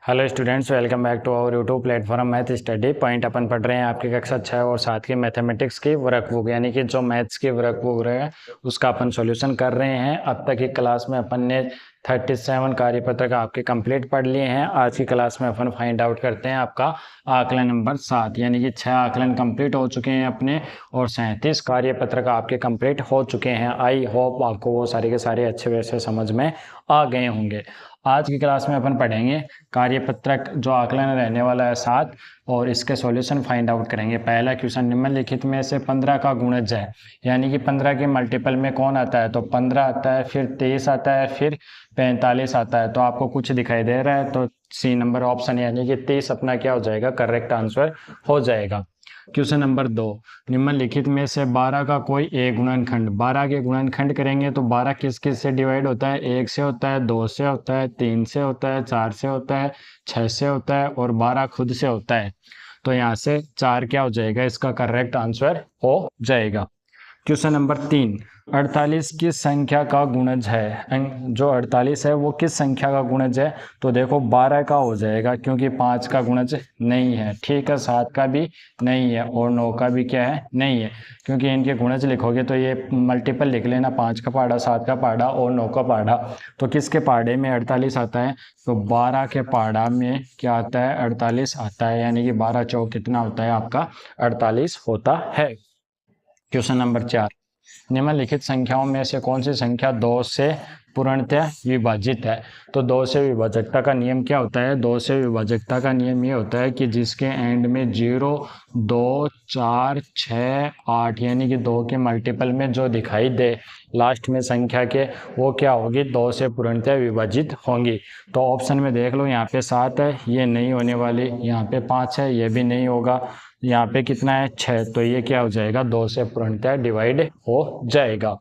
Hello students, welcome back to our YouTube platform math study point. अपन पढ़ रहे हैं आपकी कक्षा 6 और 7 की मैथमेटिक्स की वर्कबुक, यानी कि जो मैथ्स की वर्कबुक है उसका अपन सॉल्यूशन कर रहे हैं। अब तक की क्लास में अपन ने 37 कार्यपत्र का आपके कंप्लीट पढ़ लिए हैं। आज की क्लास में अपन फाइंड आउट करते हैं आपका आकलन नंबर 7, यानी कि 6 आकलन कंप्लीट हो चुके हैं अपने और 37 कार्यपत्र का आपके कंप्लीट हो चुके हैं। आई होप आपको वो सारे के सारे अच्छे वैसे समझ में आ गए होंगे। आज की क्लास में अपन पढ़ेंगे कार्यपत्रक जो आकलन रहने वाला है 7 और इसके सॉल्यूशन फाइंड आउट करेंगे। पहला क्वेश्चन, निम्नलिखित में से 15 का गुणज है, यानी कि 15 के मल्टीपल में कौन आता है, तो 15 आता है, फिर 23 आता है, फिर 45 आता है। तो आपको कुछ दिखाई दे रहा है तो सी नंबर ऑप्शन यानी कि 23 अपना क्या हो जाएगा, करेक्ट आंसर हो जाएगा। क्वेश्चन नंबर 2, निम्नलिखित में से 12 का कोई एक गुणनखंड, 12 के गुणनखंड करेंगे तो 12 किस किस से डिवाइड होता है, 1 से होता है, 2 से होता है, 3 से होता है, 4 से होता है, 6 से होता है और 12 खुद से होता है। तो यहाँ से 4 क्या हो जाएगा, इसका करेक्ट आंसर हो जाएगा। क्वेश्चन नंबर 3, 48 किस संख्या का गुणज है, जो 48 है वो किस संख्या का गुणज है, तो देखो 12 का हो जाएगा क्योंकि 5 का गुणज नहीं है, ठीक है, 7 का भी नहीं है और 9 का भी क्या है, नहीं है, क्योंकि इनके गुणज लिखोगे तो ये मल्टीपल लिख लेना, 5 का पहाड़ा, 7 का पहाड़ा और 9 का पहाड़ा। तो किसके पहाड़े में 48 आता है, तो 12 के पहाड़ा में क्या आता है, 48 आता है, यानी कि 12 चौक कितना होता है आपका, 48 होता है। क्वेश्चन नंबर 4, निम्नलिखित संख्याओं में से कौन सी संख्या 2 से पूर्णतः विभाजित है, तो 2 से विभाजकता का नियम क्या होता है, 2 से विभाजकता का नियम ये होता है कि जिसके एंड में 0, 2, 4, 6, 8 यानी कि 2 के मल्टीपल में जो दिखाई दे लास्ट में संख्या के, वो क्या होगी, 2 से पूर्णतः विभाजित होंगी। तो ऑप्शन में देख लो, यहाँ पे 7 है, ये नहीं होने वाली, यहाँ पे 5 है, ये भी नहीं होगा, यहाँ पे कितना है 6, तो ये क्या हो जाएगा, 2 से पूर्णतः डिवाइड हो जाएगा।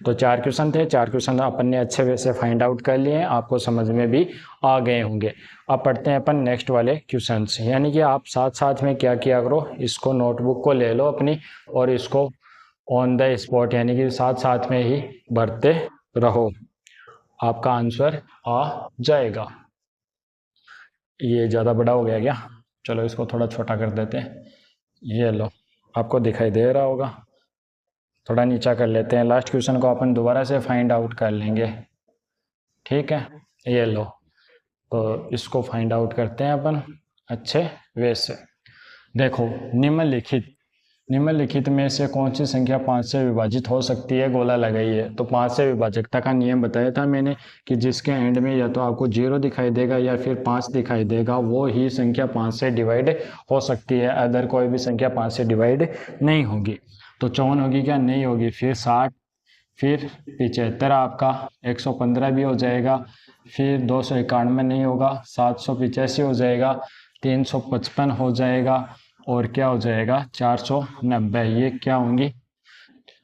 तो 4 क्वेश्चन थे, 4 क्वेश्चन अपन ने अच्छे वे से फाइंड आउट कर लिए हैं, आपको समझ में भी आ गए होंगे। अब पढ़ते हैं अपन नेक्स्ट वाले क्वेश्चंस, यानी कि आप साथ साथ में क्या किया करो, इसको नोटबुक को ले लो अपनी और इसको ऑन द स्पॉट यानी कि साथ साथ में ही भरते रहो, आपका आंसर आ जाएगा। ये ज़्यादा बड़ा हो गया क्या, चलो इसको थोड़ा छोटा कर देते हैं। ये लो, आपको दिखाई दे रहा होगा, थोड़ा नीचा कर लेते हैं, लास्ट क्वेश्चन को अपन दोबारा से फाइंड आउट कर लेंगे, ठीक है। ये लो, तो इसको फाइंड आउट करते हैं अपन अच्छे वे से। देखो, निम्नलिखित में से कौन सी संख्या 5 से विभाजित हो सकती है, गोला लगाइए। तो 5 से विभाजकता का नियम बताया था मैंने कि जिसके एंड में या तो आपको 0 दिखाई देगा या फिर 5 दिखाई देगा, वो ही संख्या 5 से डिवाइड हो सकती है, अदर कोई भी संख्या 5 से डिवाइड नहीं होगी। तो 54 होगी क्या, नहीं होगी, फिर 60, फिर 75 आपका 115 भी हो जाएगा, फिर 291 नहीं होगा, 785 हो जाएगा, 355 हो जाएगा और क्या हो जाएगा 490, ये क्या होंगी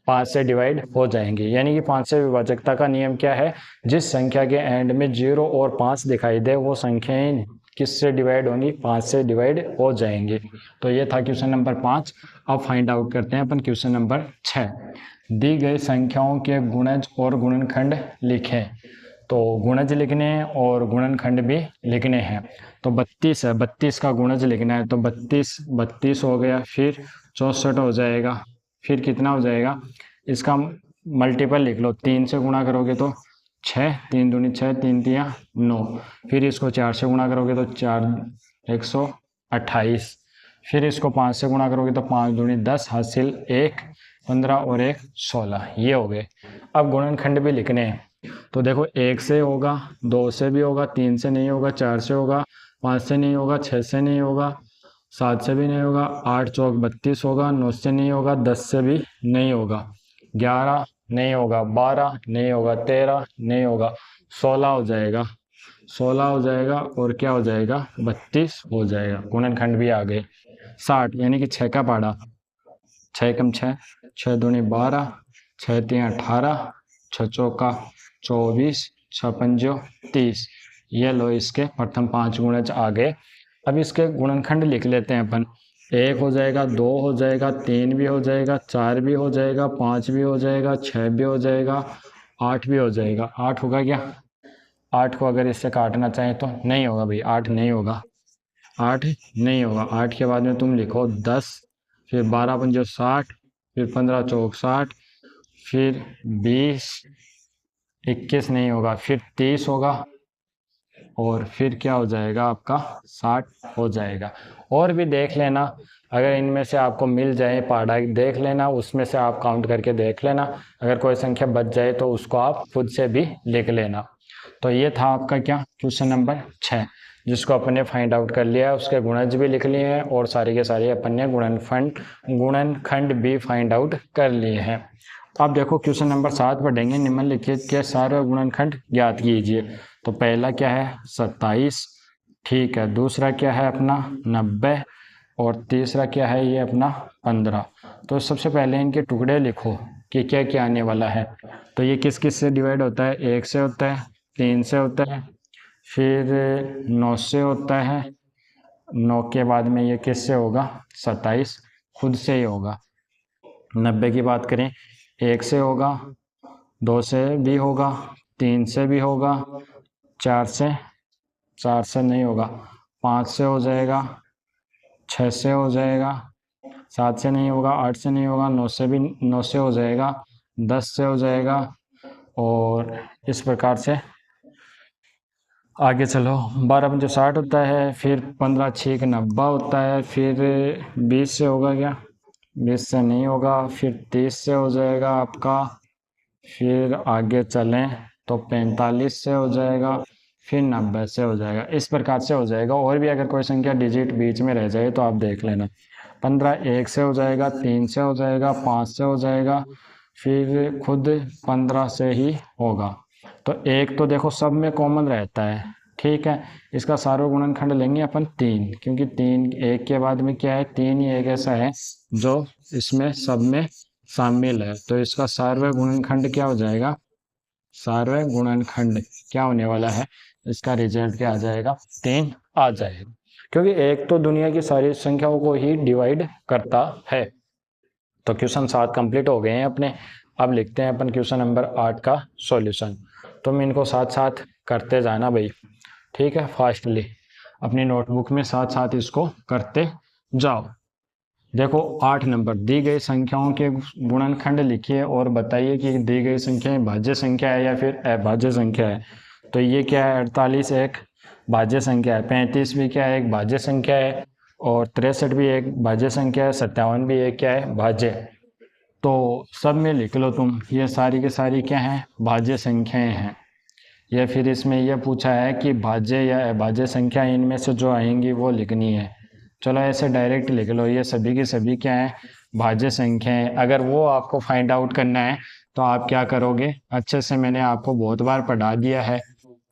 5 से डिवाइड हो जाएंगे। यानी कि 5 से विभाजकता का नियम क्या है, जिस संख्या के एंड में 0 और 5 दिखाई दे वो संख्याएं किस से डिवाइड होंगी, 5 से डिवाइड हो जाएंगे। तो ये था क्वेश्चन नंबर 5। अब फाइंड आउट करते हैं अपन क्वेश्चन नंबर 6, दी गई संख्याओं के गुणज और गुणनखंड लिखें। तो गुणज लिखने हैं और गुणनखंड भी लिखने हैं। तो 32 है, 32 का गुणज लिखना है, तो 32 हो गया, फिर 64 हो जाएगा, फिर कितना हो जाएगा, इसका मल्टीपल लिख लो, 3 से गुणा करोगे तो 6, 3 दूनी 6, 3 तिया 9, फिर इसको 4 से गुणा करोगे तो 4 128, फिर इसको 5 से गुणा करोगे तो 5 दूनी 10, हासिल 1 15 और 1 16, ये हो गए। अब गुणनखंड भी लिखने हैं, तो देखो 1 से होगा, 2 से भी होगा, 3 से नहीं होगा, 4 से होगा, 5 से नहीं होगा, 6 से नहीं होगा, 7 से भी नहीं होगा, 8 चौक 32 होगा, 9 से नहीं होगा, 10 से भी नहीं होगा, 11 नहीं होगा, 12 नहीं होगा, 13 नहीं होगा, 16 हो जाएगा, 16 हो जाएगा और क्या हो जाएगा 32 हो जाएगा। गुणनखंड भी आ गए। 60 यानी कि 6 का पहाड़ा, 6 कम 6, 6 दूनी 12, 6 3 18, 6 चौका 24, 6 पंजो 30, ये लो इसके प्रथम 5 गुणज आ गए। अब इसके गुणनखंड लिख लेते हैं अपन, 1 हो जाएगा, 2 हो जाएगा, 3 भी हो जाएगा, 4 भी हो जाएगा, 5 भी हो जाएगा, 6 भी हो जाएगा, 8 भी हो जाएगा। 8 होगा क्या, 8 को अगर इससे काटना चाहें तो नहीं होगा भाई, 8 नहीं होगा, 8 नहीं होगा। 8 के बाद में तुम लिखो 10, फिर 12 पंजो 60, फिर 15 चौक 60, फिर 20, 21 नहीं होगा, फिर 30 होगा, और फिर क्या हो जाएगा आपका 60 हो जाएगा। और भी देख लेना, अगर इनमें से आपको मिल जाए पहाड़ा देख लेना, उसमें से आप काउंट करके देख लेना, अगर कोई संख्या बच जाए तो उसको आप खुद से भी लिख लेना। तो ये था आपका क्या, क्वेश्चन नंबर 6, जिसको अपन ने फाइंड आउट कर लिया है, उसके गुणज भी लिख लिए हैं और सारे के सारे अपन ने गुणनखंड भी फाइंड आउट कर लिए हैं। तो आप देखो क्वेश्चन नंबर 7 पढ़ेंगे, निम्नलिखित के सारे गुणनखंड ज्ञात कीजिए। तो पहला क्या है 27, ठीक है, दूसरा क्या है अपना 90, और तीसरा क्या है ये अपना 15। तो सबसे पहले इनके टुकड़े लिखो कि क्या क्या आने वाला है। तो ये किस किस से डिवाइड होता है, 1 से होता है, 3 से होता है, फिर 9 से होता है, 9 के बाद में ये किससे होगा 27 खुद से ही होगा। 90 की बात करें 1 से होगा, 2 से भी होगा, 3 से भी होगा, 4 से नहीं होगा, 5 से हो जाएगा, 6 से हो जाएगा, 7 से नहीं होगा, 8 से नहीं होगा, 9 से हो जाएगा, 10 से हो जाएगा, और इस प्रकार से आगे चलो। 12 पंजे 60 होता है, फिर 15 6 90 होता है, फिर 20 से होगा क्या, 20 से नहीं होगा, फिर 30 से हो जाएगा आपका, फिर आगे चलें तो 45 से हो जाएगा, फिर 90 से हो जाएगा, इस प्रकार से हो जाएगा। और भी अगर कोई संख्या डिजिट बीच में रह जाए तो आप देख लेना। 15 1 से हो जाएगा, 3 से हो जाएगा, 5 से हो जाएगा, फिर खुद 15 से ही होगा। तो एक तो देखो सब में कॉमन रहता है, ठीक है, इसका सार्वगुणनखंड लेंगे अपन 3, क्योंकि 3 1 के बाद में क्या है, 3 ही एक ऐसा है जो इसमें सब में शामिल है। तो इसका सार्वगुणनखंड क्या हो जाएगा, सार्वगुणनखंड क्या होने वाला है, इसका रिजल्ट क्या आ जाएगा 3 आ जाएगा, क्योंकि एक तो दुनिया की सारी संख्याओं को ही डिवाइड करता है। तो क्वेश्चन 7 कंप्लीट हो गए हैं अपने। अब लिखते हैं अपन क्वेश्चन नंबर 8 का सॉल्यूशन। तुम इनको साथ साथ करते जाना भाई, ठीक है, फास्टली अपनी नोटबुक में साथ साथ इसको करते जाओ। देखो 8 नंबर, दी गई संख्याओं के गुणनखंड लिखिए और बताइए कि दी गई संख्या भाज्य संख्या है या फिर अभाज्य संख्या है। तो ये क्या है, 48 एक भाज्य संख्या है, 35 भी क्या है, एक भाज्य संख्या है, और 63 भी एक भाज्य संख्या है, 57 भी एक क्या है, भाज्य। तो सब में लिख लो तुम, ये सारी के सारी क्या हैं, भाज्य संख्याएं हैं। या फिर इसमें यह पूछा है कि भाज्य या अभाज्य संख्या इनमें से जो आएंगी वो लिखनी है। चलो ऐसे डायरेक्ट लिख लो, ये सभी की सभी क्या है, भाज्य संख्याएं। अगर वो आपको फाइंड आउट करना है तो आप क्या करोगे, अच्छे से मैंने आपको बहुत बार पढ़ा दिया है,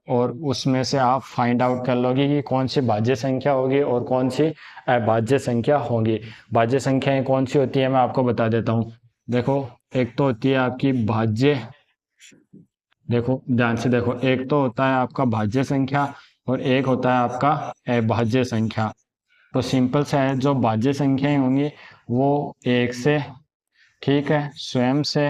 और उसमें से आप फाइंड आउट कर लोगे कि कौन सी भाज्य संख्या होगी और कौन सी अभाज्य संख्या होगी। भाज्य संख्याएं कौन सी होती है मैं आपको बता देता हूँ। देखो एक तो होती है आपकी भाज्य, देखो ध्यान से देखो, एक तो होता है आपका भाज्य संख्या और एक होता है आपका अभाज्य संख्या। तो सिंपल सा है, जो भाज्य संख्याएं होंगी वो 1 से, ठीक है, स्वयं से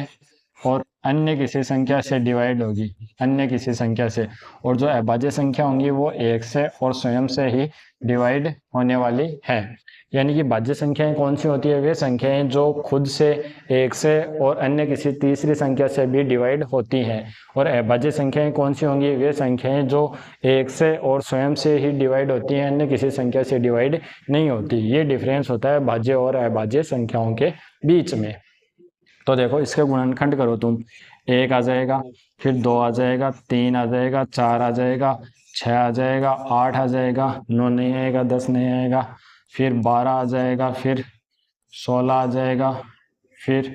और अन्य किसी संख्या से डिवाइड होगी, अन्य किसी संख्या से। और जो अभाज्य संख्या होंगी वो 1 से और स्वयं से ही डिवाइड होने वाली है। यानी कि भाज्य संख्याएं कौन सी होती है, वे संख्याएं जो खुद से, 1 से और अन्य किसी तीसरी संख्या से भी डिवाइड होती हैं। और अभाज्य संख्याएं कौन सी होंगी, वे संख्याएं जो 1 से और स्वयं से ही डिवाइड होती हैं, अन्य किसी संख्या से डिवाइड नहीं होती। ये डिफरेंस होता है भाज्य और अभाज्य संख्याओं के बीच में। तो देखो इसके गुणनखंड करो तुम, 1 आ जाएगा, फिर 2 आ जाएगा, 3 आ जाएगा, 4 आ जाएगा, 6 आ जाएगा, 8 आ जाएगा, 9 नहीं आएगा, 10 नहीं आएगा, फिर 12 आ जाएगा, फिर 16 आ जाएगा, फिर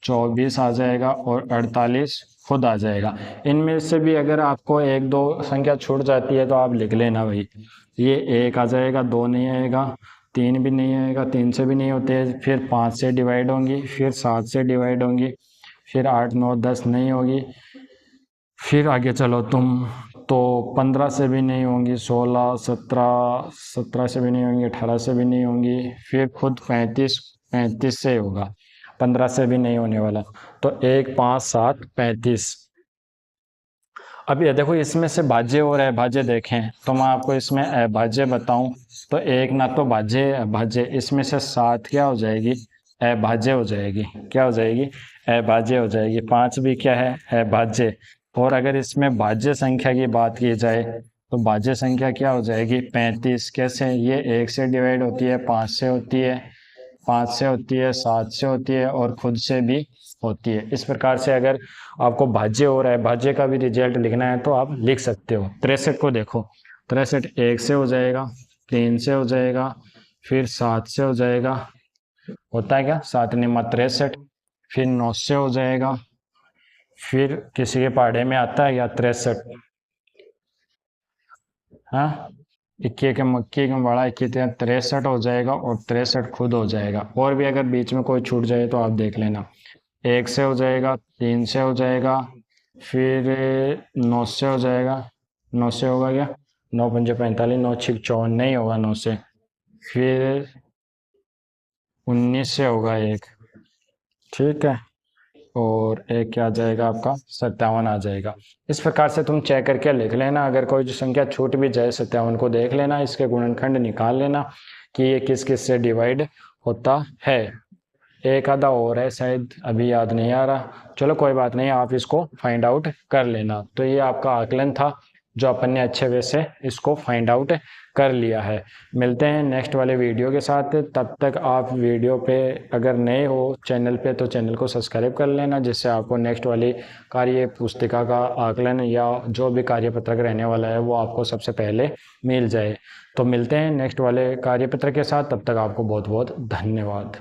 24 आ जाएगा, और 48 खुद आ जाएगा। इनमें से भी अगर आपको 1 2 संख्या छूट जाती है तो आप लिख लेना भाई। ये 1 आ जाएगा, 2 नहीं आएगा, 3 भी नहीं आएगा, 3 से भी नहीं होते, फिर 5 से डिवाइड होंगी, फिर 7 से डिवाइड होंगी, फिर 8 9 10 नहीं होगी, फिर आगे चलो तुम, तो 15 से भी नहीं होंगी, 16 17 से भी नहीं होंगी, 18 से भी नहीं होंगी, फिर खुद 35 से होगा, 15 से भी नहीं होने वाला। तो 1 5 7 35। अब ये देखो, इसमें से भाज्य और अभाज्य देखें तो मैं आपको इसमें अभाज्य बताऊं तो एक ना तो भाज्य अभाज्य, इसमें से 7 क्या हो जाएगी, अभाज्य हो जाएगी। क्या हो जाएगी, अभाज्य हो जाएगी। 5 भी क्या है, अभाज्य। और अगर इसमें भाज्य संख्या की बात की जाए तो भाज्य संख्या क्या हो जाएगी, 35। कैसे, ये 1 से डिवाइड होती है, 5 से होती है, 5 से होती है, 7 से होती है और खुद से भी होती है। इस प्रकार से अगर आपको भाज्य और अभाज्य का भी रिजल्ट लिखना है तो आप लिख सकते हो। 63 को देखो, 63 1 से हो जाएगा, 3 से हो जाएगा, फिर 7 से हो जाएगा, होता है क्या, 7 निम्मा 63, फिर 9 से हो जाएगा, फिर किसी के पहाड़े में आता है या 63, हाँ, 21 के मक्की के बड़ा 21 63 हो जाएगा और 63 खुद हो जाएगा। और भी अगर बीच में कोई छूट जाए तो आप देख लेना। 1 से हो जाएगा, 3 से हो जाएगा, फिर 9 से हो जाएगा, 9 से होगा क्या, 9 पंजे 45, 9 छिक 54, नहीं होगा 9 से, फिर 19 से होगा एक, ठीक है, और एक क्या आ जाएगा आपका, 57 आ जाएगा। इस प्रकार से तुम चेक करके लिख लेना। अगर कोई जो संख्या छूट भी जाए 57 को देख लेना, इसके गुणनखंड निकाल लेना कि ये किस किस से डिवाइड होता है। एक आधा और है शायद, अभी याद नहीं आ रहा, चलो कोई बात नहीं, आप इसको फाइंड आउट कर लेना। तो ये आपका आकलन था जो अपन ने अच्छे वे से इसको फाइंड आउट कर लिया है। मिलते हैं नेक्स्ट वाले वीडियो के साथ, तब तक आप वीडियो पे अगर नए हो चैनल पे तो चैनल को सब्सक्राइब कर लेना, जिससे आपको नेक्स्ट वाली कार्य पुस्तिका का आकलन या जो भी कार्यपत्रक रहने वाला है वो आपको सबसे पहले मिल जाए। तो मिलते हैं नेक्स्ट वाले कार्यपत्र के साथ, तब तक आपको बहुत बहुत धन्यवाद।